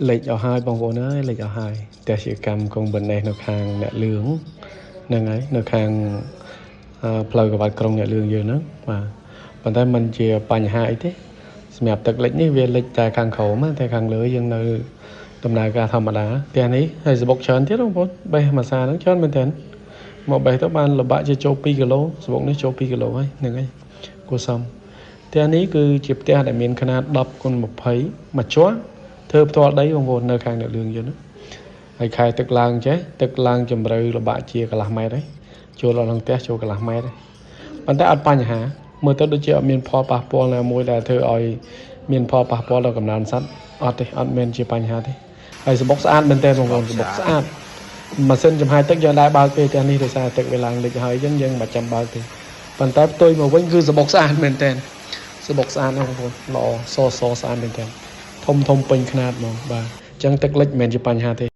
lệch ở hai bằng vốn ấy lệch ở haiแต่สิกรรมคงบนในនៅខាងអ្នកលឿងហ្នឹងហើយនៅខាងផ្លូវកវ៉ាត់ក្រុងអ្នកលឿងយើងហ្នឹងបាទប៉ុន្តែมันជាបញ្ហាអីទេសម្រាប់ទឹកលិចនេះវាលិចតែខាងក្រោមតែខាងលើយើងនៅដំណើរការធម្មតាផ្ទះនេះហើយសបុកច្រើនទៀតបងប្អូនបេះមួយសាហ្នឹងច្រើនមែនតើមកបេះទៅបានលបាក់ជាចូល2គីឡូសបុកនេះចូល2គីឡូហើយហ្នឹងហើយគួរសមផ្ទះនេះគឺជាផ្ទះដែលមានขนาด10x20មួយជាន់ធ្វើផ្ទាល់ដីបងប្អូននៅខាងអ្នកលឿងយើងហ្នឹងហើយខែទឹកឡើងចេះទឹកឡើងជម្រៅលបាក់ជាកន្លះម៉ែត្រហើយចូលដល់ក្នុងផ្ទះចូលកន្លះម៉ែត្រហើយប៉ុន្តែអត់បញ្ហាមើលទៅដូចជាអត់មានផលប៉ះពាល់ណាមួយដែលធ្វើឲ្យមានផលប៉ះពាល់ដល់កំណើនសត្វអត់ទេអត់មានជាបញ្ហាទេហើយសបុកស្អាតមែនតើបងប្អូនសបុកស្អាតម៉ាស៊ីនចំហាយទឹកយើងដែរបើកទេផ្ទះនេះដោយសារទឹកវាឡើងលិចហើយអញ្ចឹងយើងមិនចាំបើកទេប៉ុន្តែផ្ទុយមកវិញគឺសបុកស្អាតមែនតើសបុកស្អាតណាស់បងប្អូនល្អសស្អាតមែនតើធំពេញខ្នាតហ្មងបាទអញ្ចឹងទឹកលិចមិនមែនជាបញ្ហាទេ